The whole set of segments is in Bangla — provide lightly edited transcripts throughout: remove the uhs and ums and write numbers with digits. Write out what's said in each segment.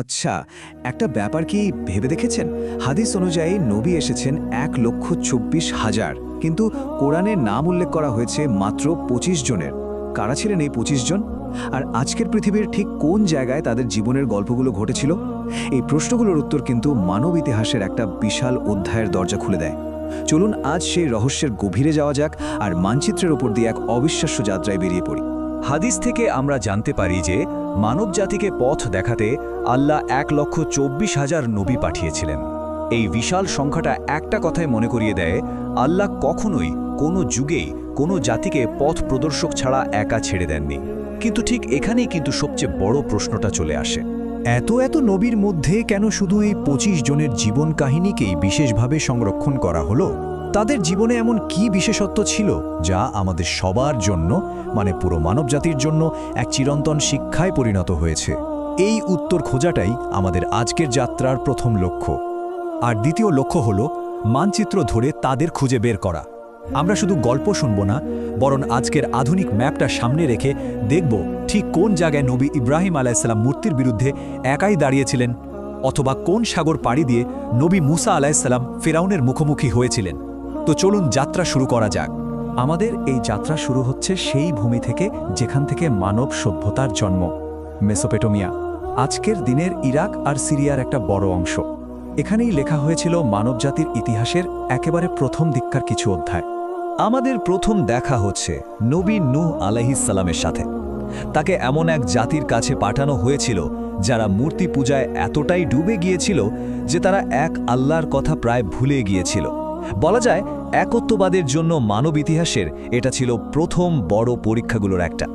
আচ্ছা, একটা ব্যাপার কি ভেবে দেখেছেন? হাদিস অনুযায়ী নবী এসেছেন 1,24,000, কিন্তু কোরআনের নাম উল্লেখ করা হয়েছে মাত্র 25 জনের। কারা ছিলেন এই 25 জন? আর আজকের পৃথিবীর ঠিক কোন জায়গায় তাদের জীবনের গল্পগুলো ঘটেছিল? এই প্রশ্নগুলোর উত্তর কিন্তু মানব ইতিহাসের একটা বিশাল অধ্যায়ের দরজা খুলে দেয়। চলুন আজ সেই রহস্যের গভীরে যাওয়া যাক আর মানচিত্রের উপর দিয়ে এক অবিশ্বাস্য যাত্রায় বেরিয়ে পড়ি। হাদিস থেকে আমরা জানতে পারি যে মানবজাতিকে পথ দেখাতে আল্লাহ 1,24,000 নবী পাঠিয়েছিলেন। এই বিশাল সংখ্যাটা একটা কথায় মনে করিয়ে দেয়, আল্লাহ কখনোই কোনো যুগেই কোনো জাতিকে পথ প্রদর্শক ছাড়া একা ছেড়ে দেননি। কিন্তু ঠিক এখানেই কিন্তু সবচেয়ে বড় প্রশ্নটা চলে আসে, এত নবীর মধ্যে কেন শুধু এই 25 জনের জীবন কাহিনীকেই বিশেষভাবে সংরক্ষণ করা হলো? তাদের জীবনে এমন কি বিশেষত্ব ছিল যা আমাদের সবার জন্য, মানে পুরো মানবজাতির জন্য এক চিরন্তন শিক্ষায় পরিণত হয়েছে? এই উত্তর খোঁজাটাই আমাদের আজকের যাত্রার প্রথম লক্ষ্য। আর দ্বিতীয় লক্ষ্য হলো মানচিত্র ধরে তাদের খুঁজে বের করা। আমরা শুধু গল্প শুনব না, বরং আজকের আধুনিক ম্যাপটা সামনে রেখে দেখব ঠিক কোন জায়গায় নবী ইব্রাহিম আলাইহিসসালাম মূর্তির বিরুদ্ধে একাই দাঁড়িয়েছিলেন, অথবা কোন সাগর পাড়ি দিয়ে নবী মুসা আলাইহিসসালাম ফেরাউনের মুখোমুখি হয়েছিলেন। তো চলুন যাত্রা শুরু করা যাক। আমাদের এই যাত্রা শুরু হচ্ছে সেই ভূমি থেকে যেখান থেকে মানব সভ্যতার জন্ম, মেসোপটেমিয়া, আজকের দিনের ইরাক আর সিরিয়ার একটা বড় অংশ। এখানেই লেখা হয়েছিল মানবজাতির ইতিহাসের একেবারে প্রথম দিককার কিছু অধ্যায়। আমাদের প্রথম দেখা হচ্ছে নবী নূহ আলাইহিসসালামের সাথে। তাকে এমন এক জাতির কাছে পাঠানো হয়েছিল যারা মূর্তি পূজায় এতটাই ডুবে গিয়েছিল যে তারা এক আল্লাহর কথা প্রায় ভুলে গিয়েছিল। বলা যায় একত্ববাদের জন্য মানব ইতিহাসের এটা ছিল প্রথম বড় পরীক্ষাগুলোর একটা।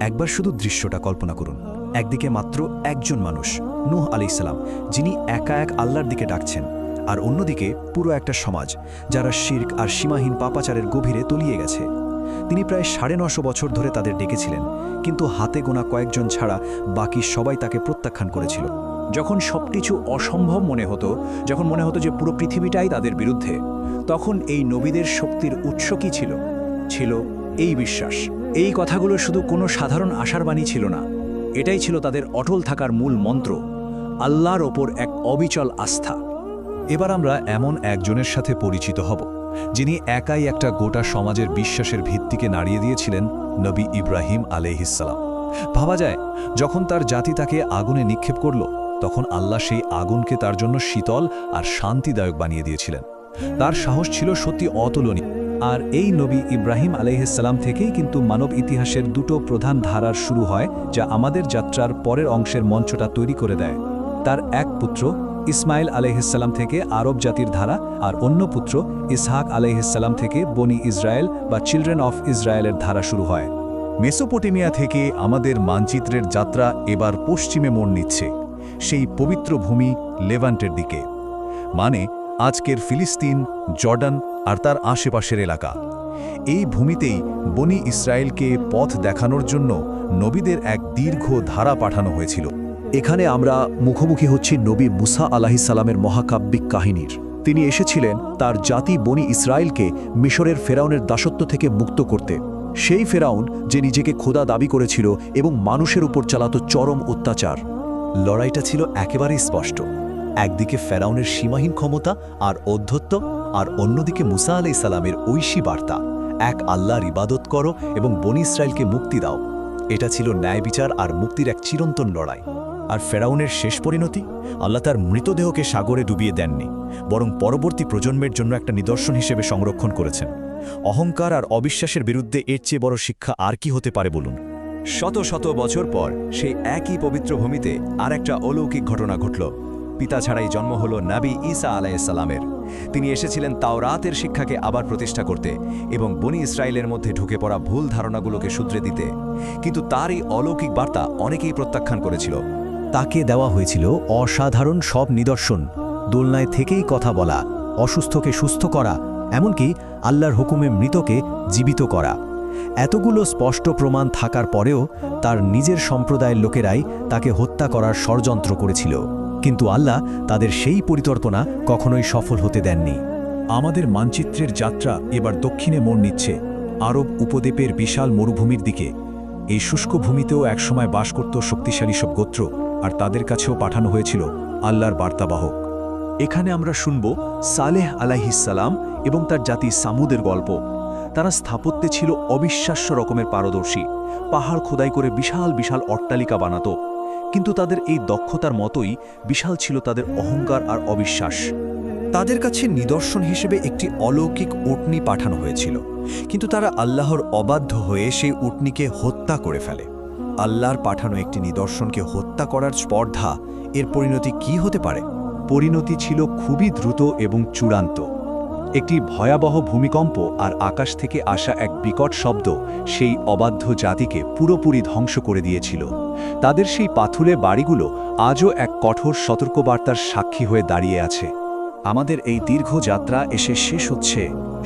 একবার শুধু দৃশ্যটা কল্পনা করুন। একদিকে মাত্র একজন মানুষ, নূহ আলাইহিসসালাম, যিনি একা এক আল্লাহর দিকে ডাকছেন, আর অন্যদিকে পুরো একটা সমাজ যারা শিরক আর সীমাহীন পাপাচারের গভীরে তলিয়ে গেছে। তিনি প্রায় 950 বছর ধরে তাদের ডেকেছিলেন, কিন্তু হাতে গোনা কয়েকজন ছাড়া বাকি সবাই তাকে প্রত্যাখ্যান করেছিল। যখন সবকিছু অসম্ভব মনে হতো, যখন মনে হতো যে পুরো পৃথিবীটাই তাদের বিরুদ্ধে, তখন এই নবীদের শক্তির উৎস কী ছিল? ছিল এই বিশ্বাস। এই কথাগুলো শুধু কোনো সাধারণ আশার বাণী ছিল না, এটাই ছিল তাদের অটল থাকার মূল মন্ত্র, আল্লাহর ওপর এক অবিচল আস্থা। এবার আমরা এমন একজনের সাথে পরিচিত হব যিনি একাই একটা গোটা সমাজের বিশ্বাসের ভিত্তিকে নাড়িয়ে দিয়েছিলেন, নবী ইব্রাহিম আলাইহিসসালাম। ভাবা যায়, যখন তার জাতি তাকে আগুনে নিক্ষেপ করল, তখন আল্লাহ সেই আগুনকে তার জন্য শীতল আর শান্তিদায়ক বানিয়ে দিয়েছিলেন। তার সাহস ছিল সত্যি অতুলনীয়। আর এই নবী ইব্রাহিম আলাইহিসসালাম থেকেই কিন্তু মানব ইতিহাসের দুটো প্রধান ধারার শুরু হয়, যা আমাদের যাত্রার পরের অংশের মঞ্চটা তৈরি করে দেয়। তার এক পুত্র ইসমাইল আলাইহিসসালাম থেকে আরব জাতির ধারা, আর অন্য পুত্র ইসহাক আলাইহিসসালাম থেকে বনি ইসরায়েল বা চিলড্রেন অফ ইসরায়েলের ধারা শুরু হয়। মেসোপটেমিয়া থেকে আমাদের মানচিত্রের যাত্রা এবার পশ্চিমে মোড় নিচ্ছে, সেই পবিত্র ভূমি লেভান্টের দিকে, মানে আজকের ফিলিস্তিন, জর্ডান আর তার আশেপাশের এলাকা। এই ভূমিতেই বনি ইসরায়েলকে পথ দেখানোর জন্য নবীদের এক দীর্ঘ ধারা পাঠানো হয়েছিল। এখানে আমরা মুখোমুখি হচ্ছি নবী মুসা আলাইহিসসালামের মহাকাব্যিক কাহিনীর। তিনি এসেছিলেন তার জাতি বনি ইসরায়েলকে মিশরের ফেরাউনের দাসত্ব থেকে মুক্ত করতে। সেই ফেরাউন যে নিজেকে খোদা দাবি করেছিল এবং মানুষের উপর চালাতো চরম অত্যাচার। লড়াইটা ছিল একেবারেই স্পষ্ট। একদিকে ফেরাউনের সীমাহীন ক্ষমতা আর অধ্যত্ব, আর অন্যদিকে মুসা আলাইহিসসালামের ঐশী বার্তা, এক আল্লাহর ইবাদত করো এবং বনি ইসরায়েলকে মুক্তি দাও। এটা ছিল ন্যায় বিচার আর মুক্তির এক চিরন্তন লড়াই। আর ফেরাউনের শেষ পরিণতি, আল্লাহ তার মৃতদেহকে সাগরে ডুবিয়ে দেননি, বরং পরবর্তী প্রজন্মের জন্য একটা নিদর্শন হিসেবে সংরক্ষণ করেছেন। অহংকার আর অবিশ্বাসের বিরুদ্ধে এর চেয়ে বড় শিক্ষা আর কি হতে পারে বলুন? শত শত বছর পর সেই একই পবিত্র ভূমিতে আর একটা অলৌকিক ঘটনা ঘটল। পিতা ছাড়াই জন্ম হল নবী ঈসা আলাইহিসসালামের। তিনি এসেছিলেন তাওরাতের শিক্ষাকে আবার প্রতিষ্ঠা করতে এবং বনি ইসরায়েলের মধ্যে ঢুকে পড়া ভুল ধারণাগুলোকে শুধরে দিতে। কিন্তু তার এই অলৌকিক বার্তা অনেকেই প্রত্যাখ্যান করেছিল। তাকে দেওয়া হয়েছিল অসাধারণ সব নিদর্শন, দোলনায় থেকেই কথা বলা, অসুস্থকে সুস্থ করা, এমনকি আল্লাহর হুকুমে মৃতকে জীবিত করা। এতগুলো স্পষ্ট প্রমাণ থাকার পরেও তার নিজের সম্প্রদায়ের লোকেরাই তাকে হত্যা করার ষড়যন্ত্র করেছিল। কিন্তু আল্লাহ তাদের সেই পরিকল্পনা কখনোই সফল হতে দেননি। আমাদের মানচিত্রের যাত্রা এবার দক্ষিণে মোড় নিচ্ছে, আরব উপদ্বীপের বিশাল মরুভূমির দিকে। এই শুষ্ক ভূমিতেও একসময় বাস করত শক্তিশালী সব গোত্র, আর তাদের কাছেও পাঠানো হয়েছিল আল্লাহর বার্তাবাহক। এখানে আমরা শুনব সালেহ আলাইহিসসালাম এবং তার জাতি সামুদের গল্প। তারা স্থাপত্যে ছিল অবিশ্বাস্য রকমের পারদর্শী, পাহাড় খোদাই করে বিশাল বিশাল অট্টালিকা বানাতো। কিন্তু তাদের এই দক্ষতার মতোই বিশাল ছিল তাদের অহংকার আর অবিশ্বাস। তাদের কাছে নিদর্শন হিসেবে একটি অলৌকিক উটনি পাঠানো হয়েছিল, কিন্তু তারা আল্লাহর অবাধ্য হয়ে সেই উটনিকে হত্যা করে ফেলে। আল্লাহর পাঠানো একটি নিদর্শনকে হত্যা করার স্পর্ধা, এর পরিণতি কি হতে পারে? পরিণতি ছিল খুবই দ্রুত এবং চূড়ান্ত। একটি ভয়াবহ ভূমিকম্প আর আকাশ থেকে আসা এক বিকট শব্দ সেই অবাধ্য জাতিকে পুরোপুরি ধ্বংস করে দিয়েছিল। তাদের সেই পাথুরে বাড়িগুলো আজও এক কঠোর সতর্কবার্তার সাক্ষী হয়ে দাঁড়িয়ে আছে। আমাদের এই দীর্ঘ যাত্রা এসে শেষ হচ্ছে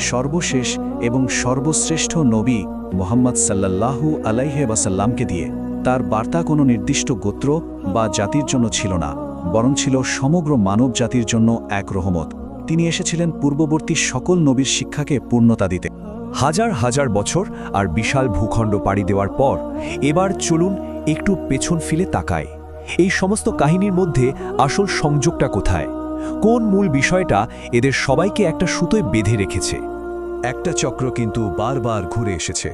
সর্বশেষ এবং সর্বশ্রেষ্ঠ নবী মুহাম্মদ সাল্লাল্লাহু আলাইহি ওয়াসাল্লামকে দিয়ে। তার বার্তা কোনো নির্দিষ্ট গোত্র বা জাতির জন্য ছিল না, বরং ছিল সমগ্র মানব জাতির জন্য এক রহমত। তিনি এসেছিলেন পূর্ববর্তী সকল নবীর শিক্ষাকে পূর্ণতা দিতে। হাজার হাজার বছর আর বিশাল ভূখণ্ড পাড়ি দেওয়ার পর এবার চলুন একটু পেছন ফিরে তাকাই। এই সমস্ত কাহিনীর মধ্যে আসল সংযোগটা কোথায়? কোন মূল বিষয়টা এদের সবাইকে একটা সুতোয় বেঁধে রেখেছে? একটা চক্র কিন্তু বারবার ঘুরে এসেছে।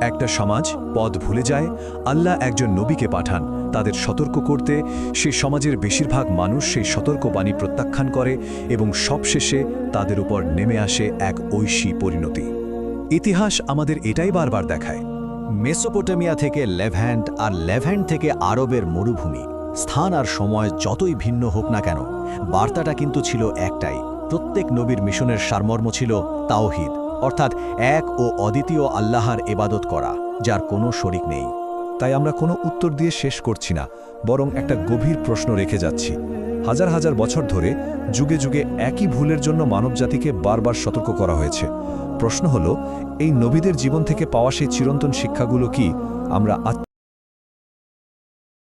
একটা সমাজ পথ ভুলে যায়, আল্লাহ একজন নবীকে পাঠান তাদের সতর্ক করতে। সেই সমাজের বেশিরভাগ মানুষ সেই সতর্কবাণী প্রত্যাখ্যান করে এবং সবশেষে তাদের উপর নেমে আসে এক ঐশী পরিণতি। ইতিহাস আমাদের এটাই বারবার দেখায়। মেসোপটেমিয়া থেকে লেভ্যান্ট আর লেভ্যান্ট থেকে আরবের মরুভূমি, স্থান আর সময় যতই ভিন্ন হোক না কেন, বার্তাটা কিন্তু ছিল একটাই। প্রত্যেক নবীর মিশনের সারমর্ম ছিল তাওহীদ, অর্থাৎ এক ও অদ্বিতীয় আল্লাহর ইবাদত করা, যার কোনো শরিক নেই। তাই আমরা কোনো উত্তর দিয়ে শেষ করছি না, বরং একটা গভীর প্রশ্ন রেখে যাচ্ছি। হাজার হাজার বছর ধরে যুগে যুগে একই ভুলের জন্য মানবজাতিকে বারবার সতর্ক করা হয়েছে। প্রশ্ন হলো, এই নবীদের জীবন থেকে পাওয়া সেই চিরন্তন শিক্ষাগুলো কি আমরা